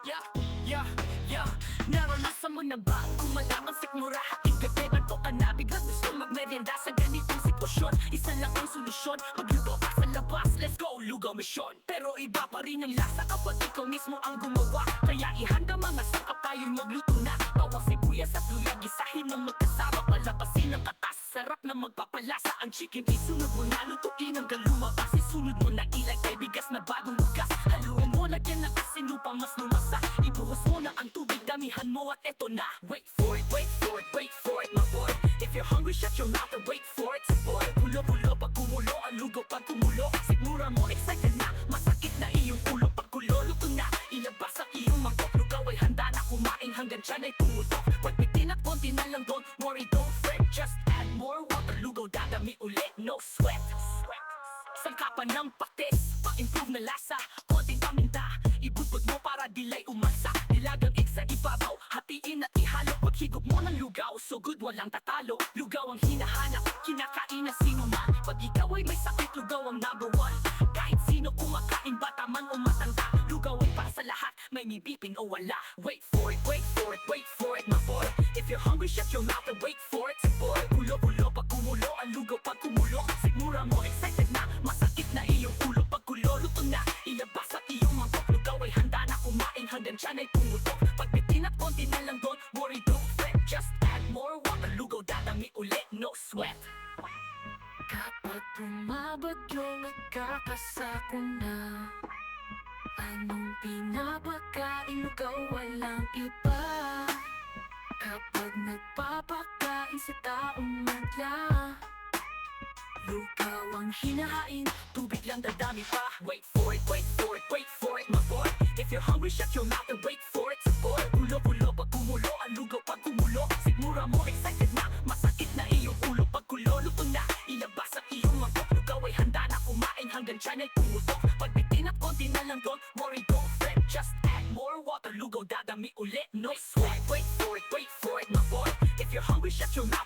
Yeah, yeah, yeah. Naranasan mo na ba kung malamang sikmura? Ikagay to ka na biglang gusto magmerienda sa ganitong sitwasyon. Isa lang ang solusyon, magluto ka sa labas. Let's go, lugaw misyon. Pero iba pa rin ang lasa kapag ikaw mismo ang gumawa. Kaya ihanda mga sangkap, tayo'y magluto na. Bawang sibuyas at luya, gisahin ng magkasama. Palabasin ang katas, sarap na magpapalasa. Ang chicken isunod mo na, lutuin hanggang lumabas. Isunod mo na ilagay bigas na bagong hugas. Haluin mo, lagyan ng asin upang mas lumasa. Ibuhos mo na ang tubig, damihan mo at eto na. Wait for it, wait for it, wait for it, my boy. If you're hungry, shut your mouth and wait for it, boy. Bulo-bulo pag kumulo, ang lugaw pag kumulo. Sigmura mo, excited na, masakit na iyong ulo. Pag kulo, luto na, ilabas ang iyong mangkok. Lugaw ay handa na kumain hanggang tiyan ay tumutok. Pagpitin at konti na lang, don't worry, don't fret. Just add more water, lugaw dadami ulit, no sweat. Sangkapan ng patis, pa-improve na lasa. Konting paminta, ibudbud mo para dilay umasa. Nilagang egg sa ibabaw, hatiin at ihalo. Paghigop mo ng lugaw, so good walang tatalo. Lugaw ang hinahanap, kinakain na sino man. Pag ikaw ay may sakit, lugaw ang number one. Kahit sino kumakain, bata man o matanda. Lugaw ay para sa lahat, may mibipin o wala. Wait for it, wait for it, wait for it, my boy. If you're hungry, shut your mouth and wait for it, boy. Bulo-bulo pag kumulo, ang lugaw pag kumulo. Sigmura mo, excited na, masakit na iyong ulo. Pag kulo, luto na, ilabas ang iyong mangkok. Lugaw ay handa na kumain hanggang tiyan ay tumutok. Pagpitin at konti na lang, don't worry, don't fret. Just add more water, lugaw dadami ulit, no sweat. Kapag bumabagyo, nagkakasako na. Anong pinapakain, lugaw walang iba. Kapag nagpapakain sa taong madla, lugaw ang hinahain, Tubig lang dadami pa. Wait for it, wait for it, wait for it, my boy. If you're hungry, shut your mouth and wait for it, boy. Bulo-bulo pag kumulo, ang lugaw pag kumulo. Sigmura mo, excited na, masakit na iyong ulo. Pag kulo, luto na, ilabas ang iyong mangkok. Lugaw ay handa na kumain hanggang tiyan ay tumutok. Pagbitin at konti na lang, don't worry, don't fret. Just add more water, lugaw dadami ulit, no sweat. Wait for it, my boy. If you're hungry, shut your mouth